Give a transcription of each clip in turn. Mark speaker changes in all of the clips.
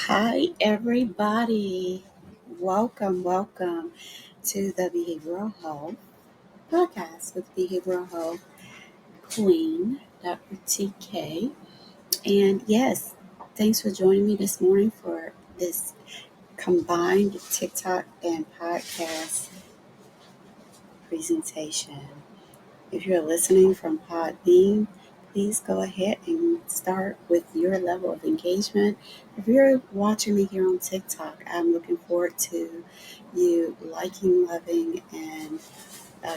Speaker 1: Hi, everybody. Welcome to the Behavioral Health Podcast with Behavioral Health Queen, Dr. TK. And yes, thanks for joining me this morning for this combined TikTok and podcast presentation. If you're listening from Podbean, please go ahead and start with your level of engagement. If you're watching me here on TikTok, I'm looking forward to you liking, loving, and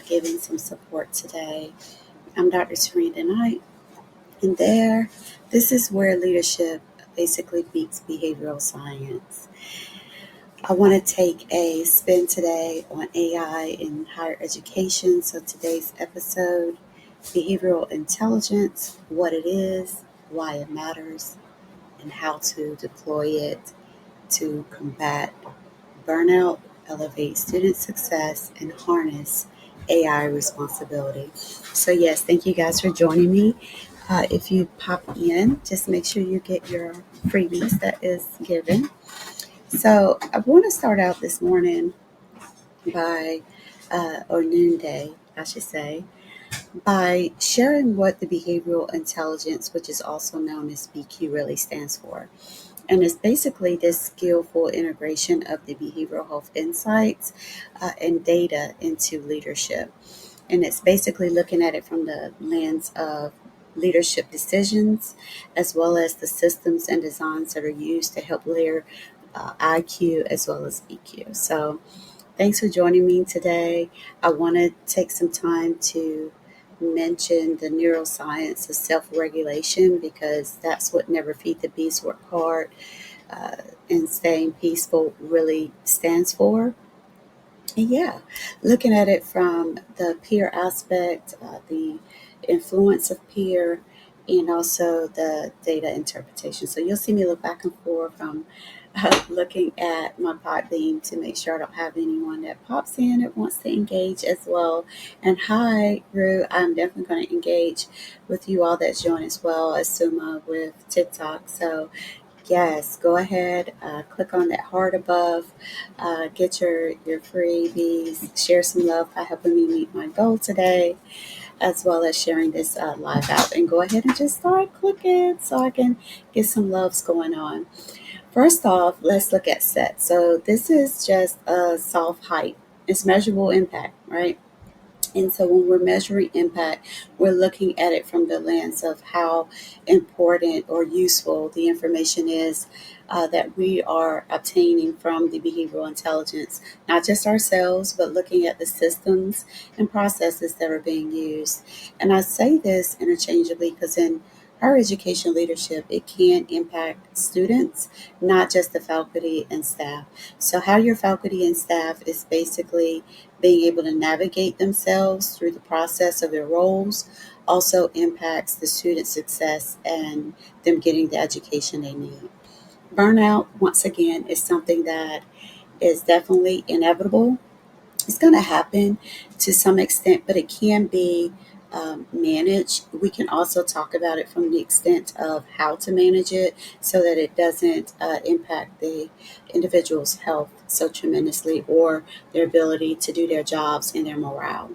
Speaker 1: giving some support today. I'm Dr. Teranda Knight, and this is where leadership basically beats behavioral science. I want to take a spin today on AI in higher education. So today's episode, behavioral intelligence, what it is, why it matters, and how to deploy it to combat burnout, elevate student success, and harness AI responsibility. So, yes, thank you guys for joining me. If you pop in, just make sure you get your freebies that is given. So, I want to start out this morning by, or noonday, I should say, by sharing what the behavioral intelligence, which is also known as BQ, really stands for. And it's basically this skillful integration of the behavioral health insights and data into leadership. And it's basically looking at it from the lens of leadership decisions, as well as the systems and designs that are used to help layer IQ as well as EQ. So, thanks for joining me today. I want to take some time to mention the neuroscience of self regulation because that's what Never Feed the Beast, Work Hard, uh, and Staying Peaceful really stands for. And yeah, looking at it from the peer aspect, the influence of peer, and also the data interpretation. So you'll see me look back and forth from looking at my Podbean to make sure I don't have anyone that pops in that wants to engage as well. And hi, Rue, I'm definitely going to engage with you all that's joined as well as Suma with TikTok. So yes, go ahead, click on that heart above, get your freebies, share some love by helping me meet my goal today, as well as sharing this live out. And go ahead and just start clicking so I can get some loves going on. First off, let's look at set. So this is just a soft height. It's measurable impact, right? And so when we're measuring impact, we're looking at it from the lens of how important or useful the information is that we are obtaining from the behavioral intelligence, not just ourselves, but looking at the systems and processes that are being used. And I say this interchangeably because in higher education leadership, it can impact students, not just the faculty and staff. So, how your faculty and staff is basically being able to navigate themselves through the process of their roles also impacts the student success and them getting the education they need. Burnout, once again, is something that is definitely inevitable. It's going to happen to some extent, but it can be managed. We can also talk about it from the extent of how to manage it so that it doesn't impact the individual's health so tremendously or their ability to do their jobs and their morale.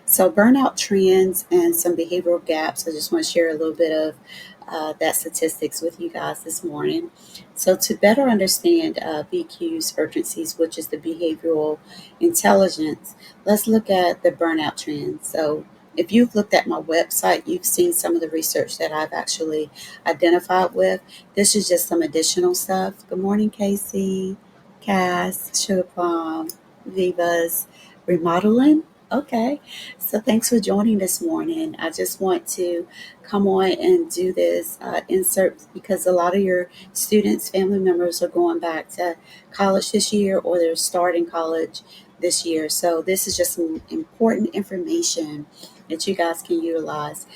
Speaker 1: So, burnout trends and some behavioral gaps. I just want to share a little bit of that statistics with you guys this morning. So, to better understand BQ's urgencies, which is the behavioral intelligence, let's look at the burnout trends. So, if you've looked at my website, you've seen some of the research that I've actually identified with. This is just some additional stuff. Good morning, Casey, Cass, Sugar Plum, Viva's remodeling. Okay. So thanks for joining this morning. I just want to come on and do this insert because a lot of your students, family members are going back to college this year or they're starting college this year. So this is just some important information that you guys can utilize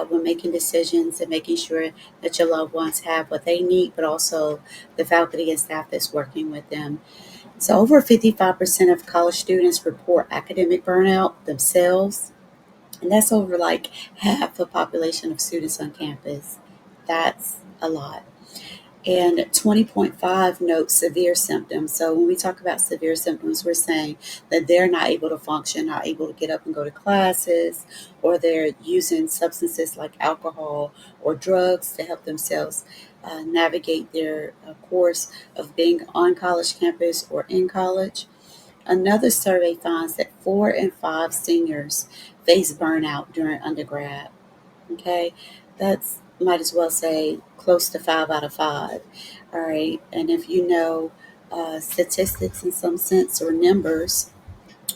Speaker 1: when making decisions and making sure that your loved ones have what they need, but also the faculty and staff that's working with them. So, over 55% of college students report academic burnout themselves, and that's over like half the population of students on campus. That's a lot. And 20.5 notes severe symptoms. So when we talk about severe symptoms, we're saying that they're not able to function, not able to get up and go to classes, or they're using substances like alcohol or drugs to help themselves navigate their course of being on college campus or in college. Another survey finds that 4 in 5 seniors face burnout during undergrad. Okay, that's might as well say close to 5 out of 5. All right, and if you know statistics in some sense or numbers,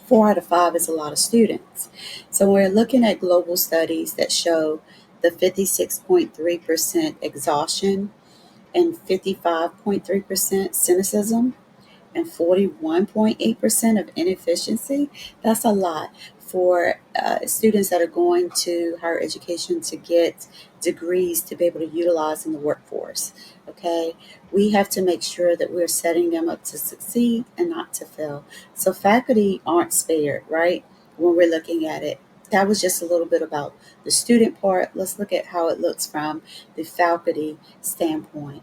Speaker 1: 4 out of 5 is a lot of students. So we're looking at global studies that show the 56.3% exhaustion and 55.3% cynicism and 41.8% of inefficiency. That's a lot for students that are going to higher education to get degrees to be able to utilize in the workforce. Okay, we have to make sure that we're setting them up to succeed and not to fail. So faculty aren't spared, right? When we're looking at it, that was just a little bit about the student part. Let's look at how it looks from the faculty standpoint.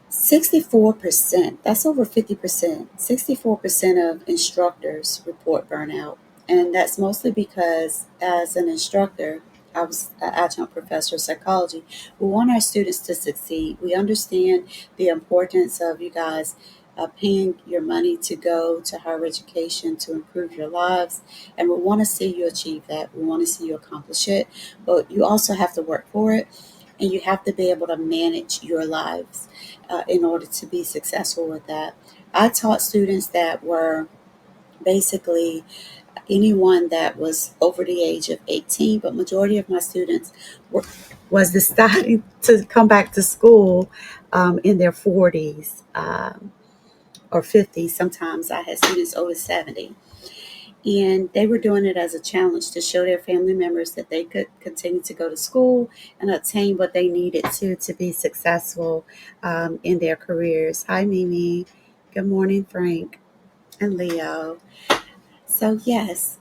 Speaker 1: 64%, that's over 50%. 64% of instructors report burnout. And that's mostly because, as an instructor, I was an adjunct professor of psychology. We want our students to succeed. We understand the importance of you guys paying your money to go to higher education to improve your lives. And we want to see you achieve that. We want to see you accomplish it. But you also have to work for it, and you have to be able to manage your lives in order to be successful with that. I taught students that were basically anyone that was over the age of 18, but majority of my students were was deciding to come back to school in their 40s or 50s. Sometimes I had students over 70, and they were doing it as a challenge to show their family members that they could continue to go to school and obtain what they needed to be successful in their careers. Hi, Mimi. Good morning, Frank and Leo. So, yes,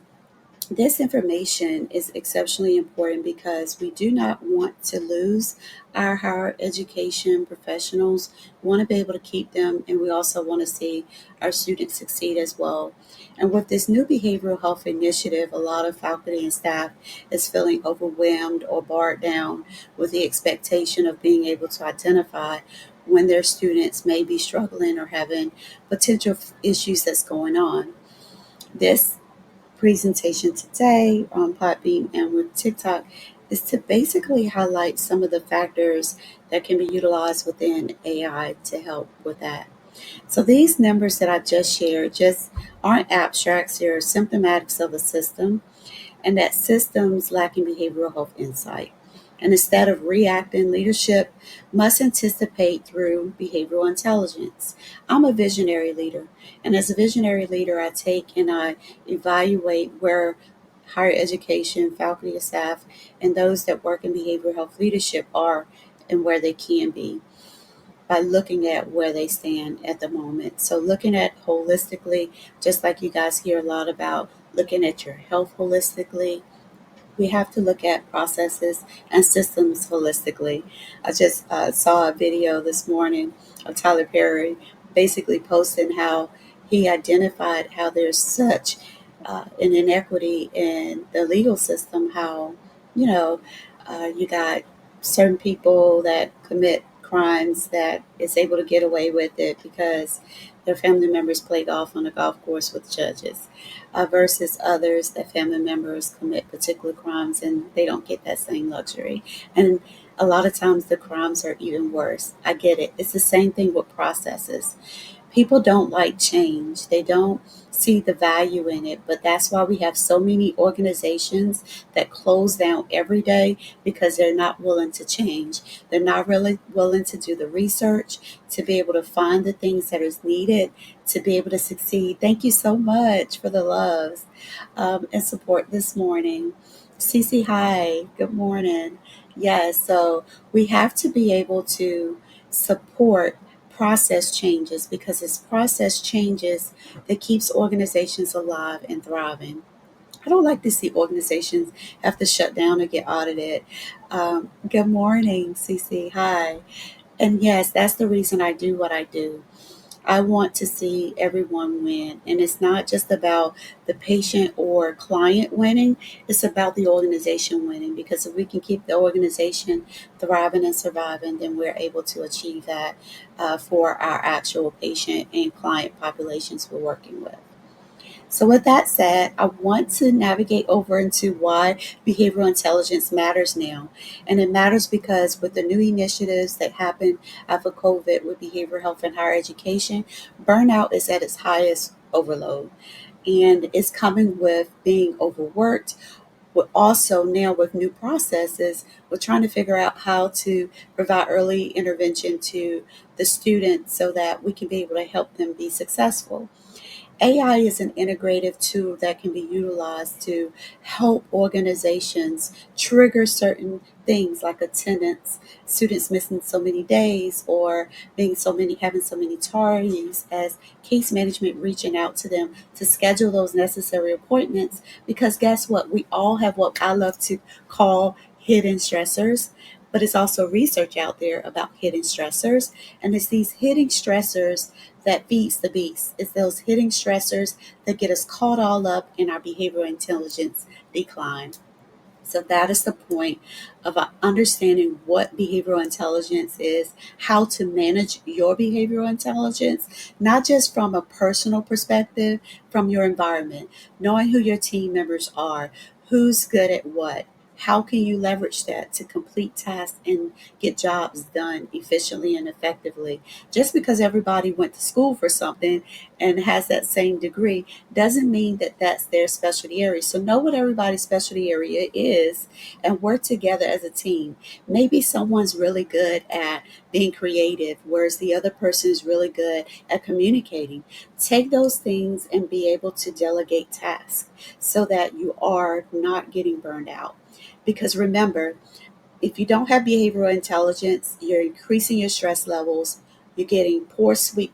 Speaker 1: this information is exceptionally important because we do not want to lose our higher education professionals. We want to be able to keep them, and we also want to see our students succeed as well. And with this new behavioral health initiative, a lot of faculty and staff is feeling overwhelmed or barred down with the expectation of being able to identify when their students may be struggling or having potential issues that's going on. This presentation today on Podbean and with TikTok is to basically highlight some of the factors that can be utilized within AI to help with that. So these numbers that I just shared just aren't abstracts, they're symptomatics of a system, and that systems lacking behavioral health insight. And instead of reacting, leadership must anticipate through behavioral intelligence. I'm a visionary leader, and as a visionary leader, I take and I evaluate where higher education, faculty, and staff, and those that work in behavioral health leadership are and where they can be by looking at where they stand at the moment. So, looking at holistically, just like you guys hear a lot about looking at your health holistically, we have to look at processes and systems holistically. I just saw a video this morning of Tyler Perry basically posting how he identified how there's such an inequity in the legal system, how, you know, you got certain people that commit crimes that is able to get away with it because their family members play golf on a golf course with judges versus others that family members commit particular crimes and they don't get that same luxury. And a lot of times the crimes are even worse. I get it. It's the same thing with processes. People don't like change. They don't see the value in it, but that's why we have so many organizations that close down every day because they're not willing to change. They're not really willing to do the research to be able to find the things that is needed to be able to succeed. Thank you so much for the loves and support this morning. Cece, hi, good morning. Yes, so we have to be able to support process changes because it's process changes that keeps organizations alive and thriving. I don't like to see organizations have to shut down or get audited. Good morning, Cece. Hi. And yes, that's the reason I do what I do. I want to see everyone win. And it's not just about the patient or client winning, it's about the organization winning. Because if we can keep the organization thriving and surviving, then we're able to achieve that for our actual patient and client populations we're working with. So, with that said, I want to navigate over into why behavioral intelligence matters now. And it matters because with the new initiatives that happen after COVID with behavioral health and higher education, burnout is at its highest overload. And it's coming with being overworked. But also now with new processes, we're trying to figure out how to provide early intervention to the students so that we can be able to help them be successful. AI is an integrative tool that can be utilized to help organizations trigger certain things like attendance, students missing so many days, or being so many having so many tardies, as case management reaching out to them to schedule those necessary appointments. Because guess what? We all have what I love to call hidden stressors. But it's also research out there about hidden stressors. And it's these hidden stressors that feeds the beast. It's those hidden stressors that get us caught all up in our behavioral intelligence decline. So that is the point of understanding what behavioral intelligence is, how to manage your behavioral intelligence, not just from a personal perspective, from your environment, knowing who your team members are, who's good at what. How can you leverage that to complete tasks and get jobs done efficiently and effectively? Just because everybody went to school for something and has that same degree doesn't mean that that's their specialty area. So know what everybody's specialty area is and work together as a team. Maybe someone's really good at being creative, whereas the other person is really good at communicating. Take those things and be able to delegate tasks so that you are not getting burned out. Because remember, if you don't have behavioral intelligence, you're increasing your stress levels, you're getting poor sleep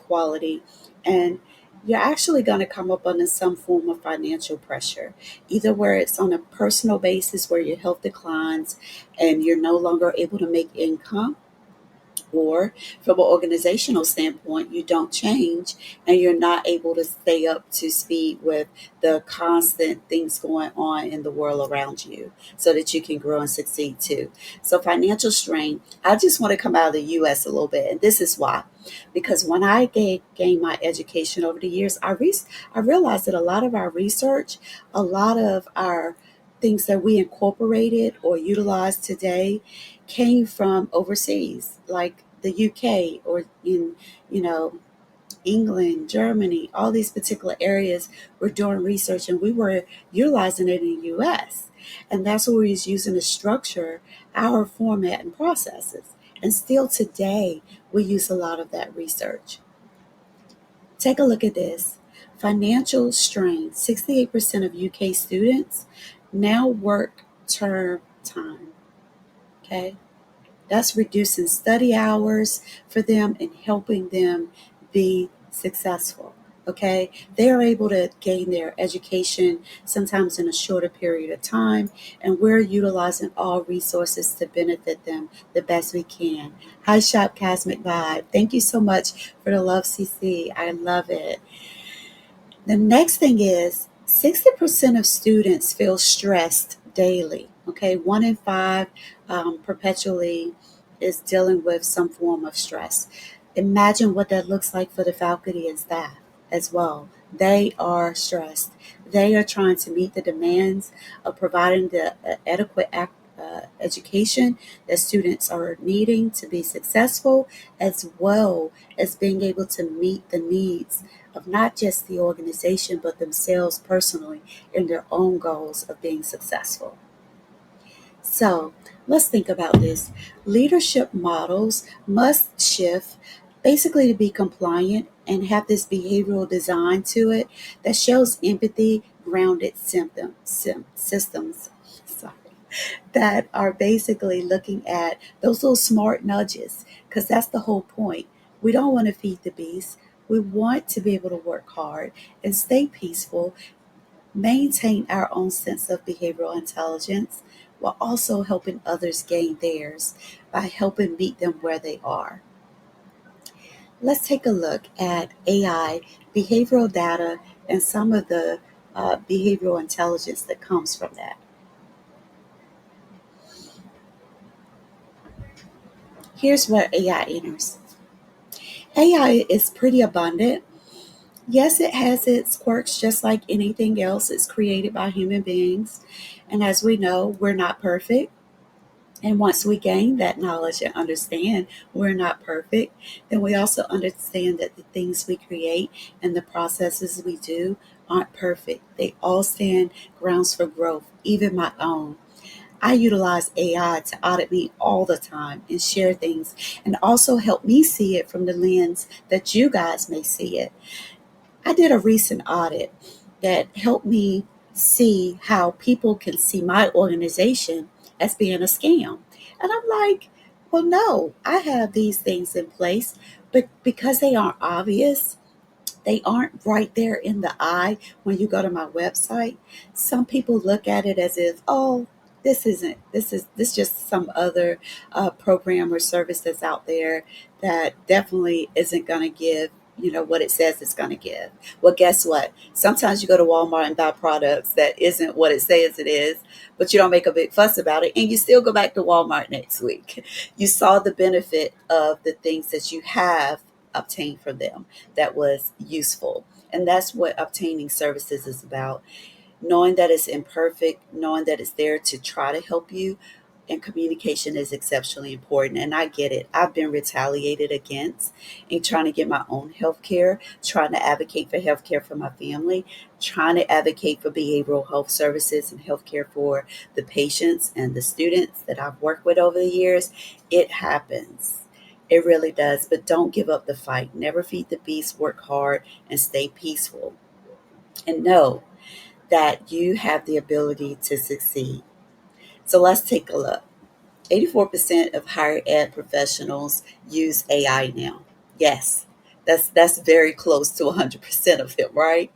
Speaker 1: quality, and you're actually going to come up under some form of financial pressure, either where it's on a personal basis where your health declines and you're no longer able to make income, or from an organizational standpoint, you don't change and you're not able to stay up to speed with the constant things going on in the world around you so that you can grow and succeed too. So, financial strain, I just want to come out of the US a little bit. And this is why. Because when I gained my education over the years, I realized that a lot of our research, a lot of our things that we incorporated or utilized today came from overseas, like the UK or in, you know, England, Germany, all these particular areas were doing research and we were utilizing it in the US. And that's what we was using to structure our format and processes. And still today, we use a lot of that research. Take a look at this. Financial strain. 68% of UK students now work term time. Okay. That's reducing study hours for them and helping them be successful. Okay, they are able to gain their education sometimes in a shorter period of time, and we're utilizing all resources to benefit them the best we can. Hi, Shop Cosmic Vibe. Thank you so much for the love, CC. I love it. The next thing is 60% of students feel stressed daily. Okay, one in five perpetually is dealing with some form of stress. Imagine what that looks like for the faculty and staff as well. They are stressed. They are trying to meet the demands of providing the adequate education that students are needing to be successful, as well as being able to meet the needs of not just the organization, but themselves personally in their own goals of being successful. So let's think about this. Leadership models must shift basically to be compliant and have this behavioral design to it that shows empathy, grounded systems. Sorry, that are basically looking at those little smart nudges, because that's the whole point. We don't want to feed the beast. We want to be able to work hard and stay peaceful, maintain our own sense of behavioral intelligence while also helping others gain theirs by helping meet them where they are. Let's take a look at AI, behavioral data, and some of the behavioral intelligence that comes from that. Here's where AI enters. AI is pretty abundant. Yes, it has its quirks just like anything else. It's created by human beings. And as we know, we're not perfect. And once we gain that knowledge and understand we're not perfect, then we also understand that the things we create and the processes we do aren't perfect. They all stand grounds for growth, even my own. I utilize AI to audit me all the time and share things and also help me see it from the lens that you guys may see it. I did a recent audit that helped me see how people can see my organization as being a scam. And I'm like, well, no, I have these things in place, but because they aren't obvious, they aren't right there in the eye when you go to my website. Some people look at it as if, oh, this just some other program or service that's out there that definitely isn't going to give what it says it's going to give. Well, guess what? Sometimes you go to Walmart and buy products that isn't what it says it is, but you don't make a big fuss about it, and you still go back to Walmart next week. You saw the benefit of the things that you have obtained from them that was useful. And that's what obtaining services is about. Knowing that it's imperfect, knowing that it's there to try to help you, and communication is exceptionally important. And I get it. I've been retaliated against in trying to get my own health care, trying to advocate for health care for my family, trying to advocate for behavioral health services and health care for the patients and the students that I've worked with over the years. It happens. It really does. But don't give up the fight. Never feed the beast, work hard, and stay peaceful. And know that you have the ability to succeed. So let's take a look. 84% of higher ed professionals use AI now. Yes, that's very close to 100% of them, right?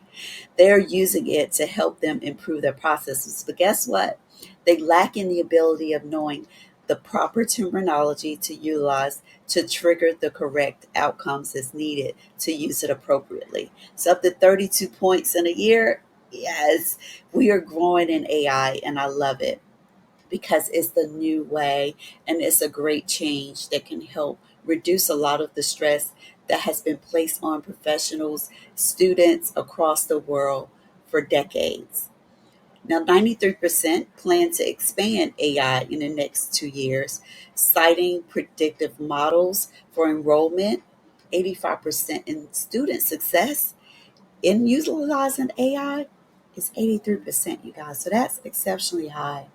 Speaker 1: They're using it to help them improve their processes. But guess what? They lack in the ability of knowing the proper terminology to utilize to trigger the correct outcomes as needed to use it appropriately. So up to 32 points in a year, yes, we are growing in AI and I love it because it's the new way and it's a great change that can help reduce a lot of the stress that has been placed on professionals, students across the world for decades. Now, 93% plan to expand AI in the next 2 years, citing predictive models for enrollment, 85% in student success, in utilizing AI is 83%, you guys. So that's exceptionally high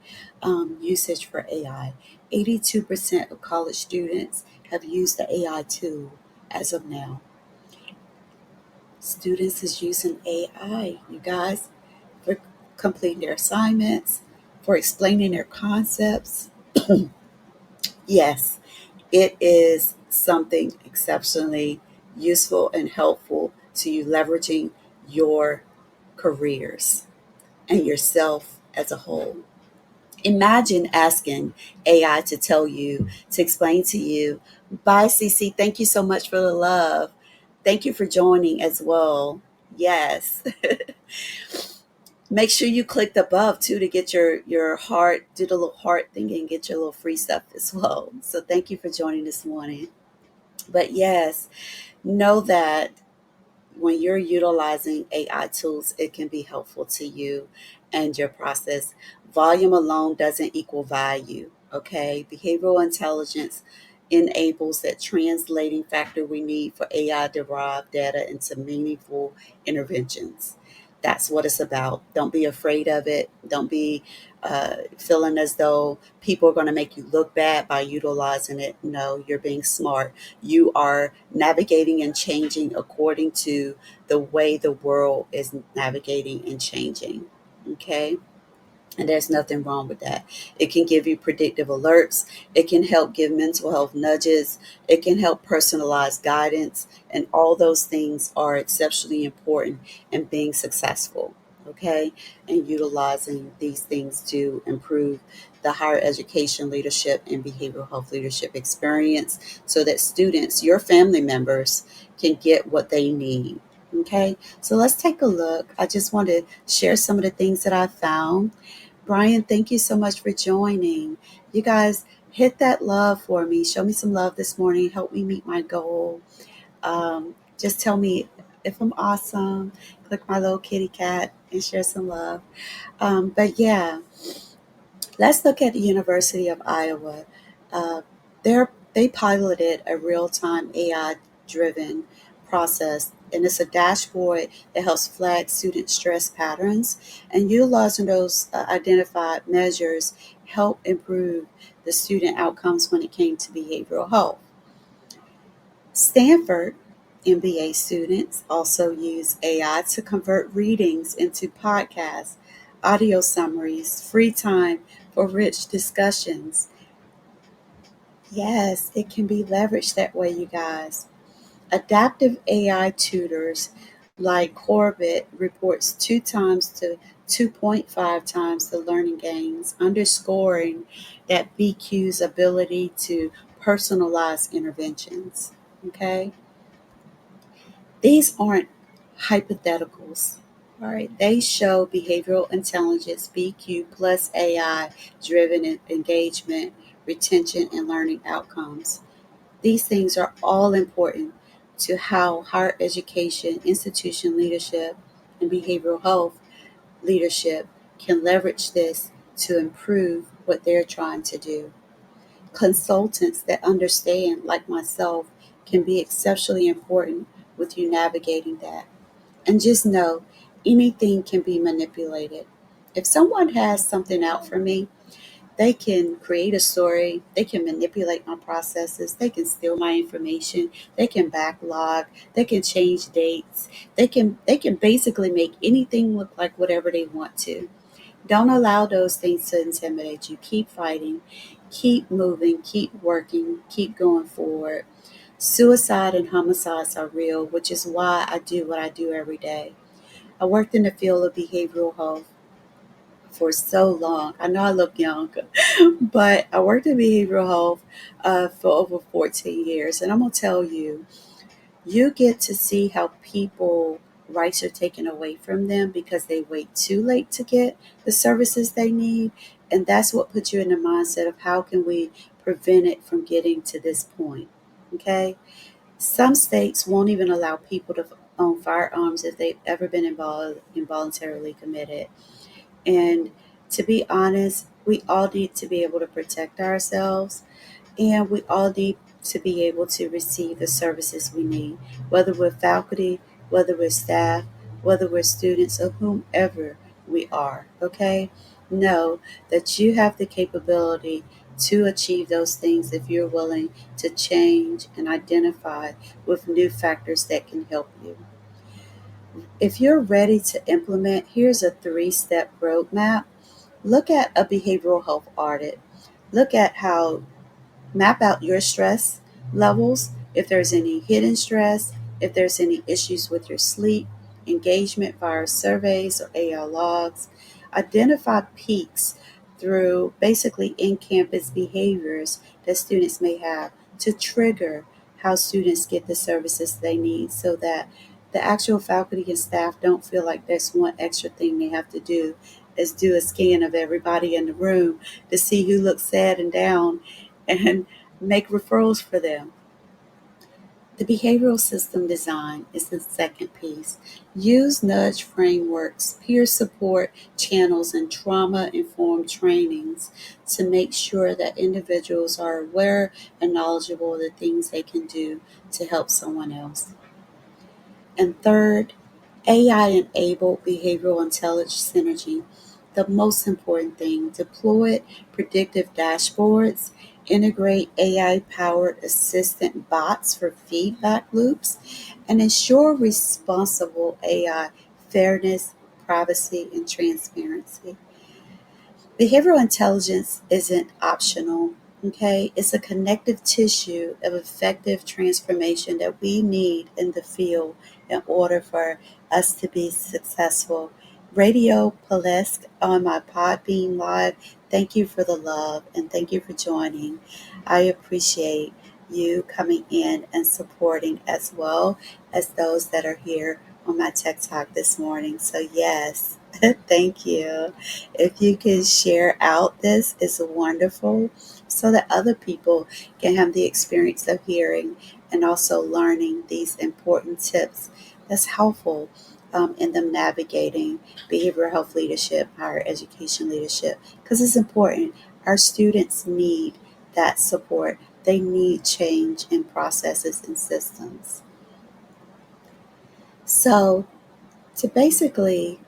Speaker 1: usage for AI. 82% of college students have used the AI tool as of now. Students is using AI, you guys, for completing their assignments, for explaining their concepts. Yes, it is something exceptionally useful and helpful to you leveraging your careers and yourself as a whole. Imagine asking AI to tell you, to explain to you, bye, CC. Thank you so much for the love. Thank you for joining as well. Yes. Make sure you clicked above too to get your heart, do the little heart thing and get your little free stuff as well. So thank you for joining this morning. But yes, know that when you're utilizing AI tools, it can be helpful to you and your process. Volume alone doesn't equal value. Okay. Behavioral intelligence enables that translating factor we need for AI derived data into meaningful interventions. That's what it's about. Don't be afraid of it. Don't be feeling as though people are going to make you look bad by utilizing it. No, you're being smart. You are navigating and changing according to the way the world is navigating and changing. Okay. And there's nothing wrong with that. It can give you predictive alerts. It can help give mental health nudges. It can help personalize guidance. And all those things are exceptionally important in being successful. Okay. And utilizing these things to improve the higher education leadership and behavioral health leadership experience so that students, your family members, can get what they need. Okay, so let's take a look. I just want to share some of the things that I found. Brian, thank you so much for joining. You guys, hit that love for me. Show me some love this morning. Help me meet my goal. Just tell me if I'm awesome. Click my little kitty cat and share some love. But yeah, let's look at the University of Iowa. Uh, they piloted a real-time AI-driven process, and it's a dashboard that helps flag student stress patterns, and utilizing those identified measures help improve the student outcomes when it came to behavioral health. Stanford MBA students also use AI to convert readings into podcasts, audio summaries, free time for rich discussions. Yes, it can be leveraged that way, you guys. Adaptive AI tutors like Corbett reports 2 times to 2.5 times the learning gains, underscoring that BQ's ability to personalize interventions. Okay? These aren't hypotheticals. All right, they show behavioral intelligence, BQ plus AI driven engagement, retention, and learning outcomes. These things are all important to how higher education, institution leadership, and behavioral health leadership can leverage this to improve what they're trying to do. Consultants that understand, like myself, can be exceptionally important with you navigating that. And just know anything can be manipulated. If someone has something out for me, they can create a story, they can manipulate my processes, they can steal my information, they can backlog, they can change dates, they can basically make anything look like whatever they want to. Don't allow those things to intimidate you. Keep fighting, keep moving, keep working, keep going forward. Suicide and homicides are real, which is why I do what I do every day. I worked in the field of behavioral health for so long. I know I look young, but I worked in behavioral health for over 14 years. And I'm going to tell you, you get to see how people rights are taken away from them because they wait too late to get the services they need. And that's what puts you in the mindset of how can we prevent it from getting to this point. Okay. Some states won't even allow people to own firearms if they've ever been involuntarily committed. And to be honest, we all need to be able to protect ourselves, and we all need to be able to receive the services we need, whether we're faculty, whether we're staff, whether we're students, or whomever we are. Okay? Know that you have the capability to achieve those things if you're willing to change and identify with new factors that can help you. If you're ready to implement, here's a 3-step roadmap. Look at a behavioral health audit. Look at how map out your stress levels, if there's any hidden stress, if there's any issues with your sleep, engagement via surveys or AR logs. Identify peaks through basically in campus behaviors that students may have to trigger how students get the services they need so that the actual faculty and staff don't feel like there's one extra thing they have to do is do a scan of everybody in the room to see who looks sad and down and make referrals for them. The behavioral system design is the second piece. Use nudge frameworks, peer support channels, and trauma informed trainings to make sure that individuals are aware and knowledgeable of the things they can do to help someone else. And third, AI enabled behavioral intelligence synergy. The most important thing, deploy predictive dashboards, integrate AI powered assistant bots for feedback loops, and ensure responsible AI fairness, privacy, and transparency. Behavioral intelligence isn't optional, okay? It's a connective tissue of effective transformation that we need in the field in order for us to be successful Radio Palesk on my Podbean Live. Thank you for the love and thank you for joining. I appreciate you coming in and supporting as well as those that are here on my Tech Talk this morning. So, yes, thank you. If you can share out this, is wonderful so that other people can have the experience of hearing and also learning these important tips that's helpful in them navigating behavioral health leadership, higher education leadership, because it's important. Our students need that support. They need change in processes and systems. So, to basically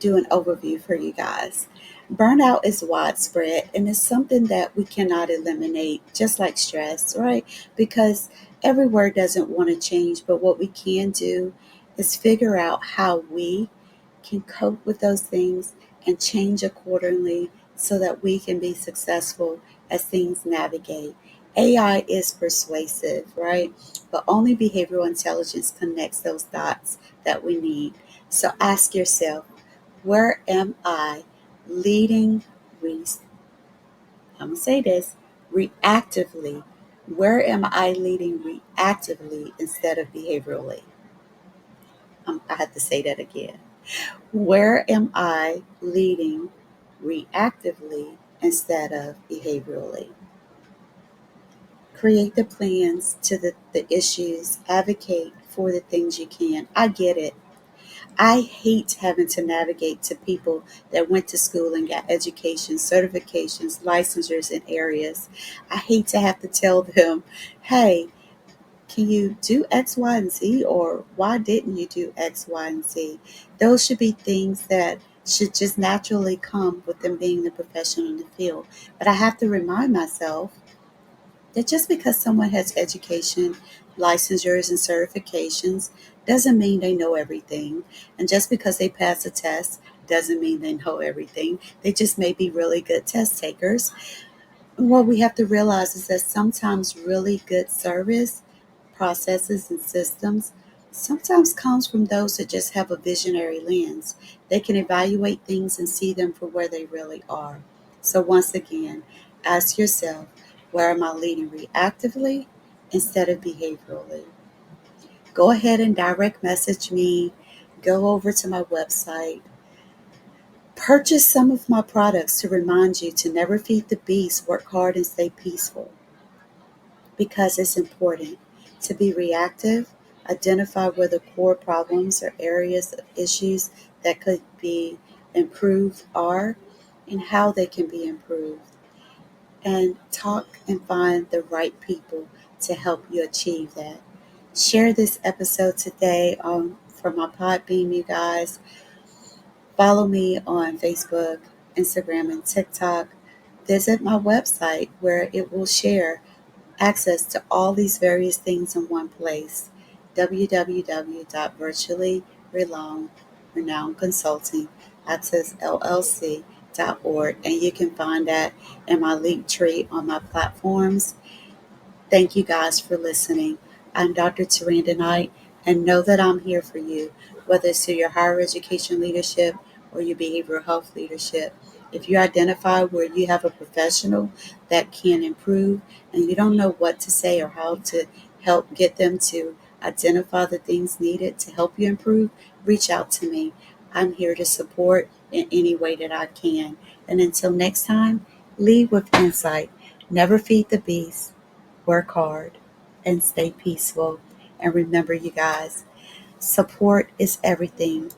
Speaker 1: do an overview for you guys. Burnout is widespread and it's something that we cannot eliminate, just like stress, right? Because everywhere doesn't want to change, but what we can do is figure out how we can cope with those things and change accordingly so that we can be successful as things navigate. AI is persuasive, right? But only behavioral intelligence connects those dots that we need. So ask yourself, where am I leading? I'm going to say this reactively. Where am I leading reactively instead of behaviorally? I have to say that again. Where am I leading reactively instead of behaviorally? Create the plans to the issues, advocate for the things you can. I get it. I hate having to navigate to people that went to school and got education, certifications, licensures in areas. I hate to have to tell them, hey, can you do X, Y, and Z? Or why didn't you do X, Y, and Z? Those should be things that should just naturally come with them being the professional in the field. But I have to remind myself that just because someone has education, licensures, and certifications doesn't mean they know everything. And just because they pass a test doesn't mean they know everything. They just may be really good test takers. What we have to realize is that sometimes really good service processes and systems sometimes comes from those that just have a visionary lens. They can evaluate things and see them for where they really are. So once again, ask yourself, where am I leading reactively instead of behaviorally? Go ahead and direct message me. Go over to my website. Purchase some of my products to remind you to never feed the beast, work hard and stay peaceful, because it's important to be reactive, identify where the core problems or areas of issues that could be improved are and how they can be improved, and talk and find the right people to help you achieve that. Share this episode today on from my Podbeam, you guys. Follow me on Facebook, Instagram, and TikTok. Visit my website where it will share access to all these various things in one place. www.virtuallyrenownedconsulting.org, and you can find that in my link tree on my platforms. Thank you guys for listening. I'm Dr. Teranda Knight, and know that I'm here for you, whether it's through your higher education leadership or your behavioral health leadership. If you identify where you have a professional that can improve and you don't know what to say or how to help get them to identify the things needed to help you improve, reach out to me. I'm here to support in any way that I can. And until next time, lead with insight. Never feed the beast, work hard, and stay peaceful. And remember, you guys, support is everything.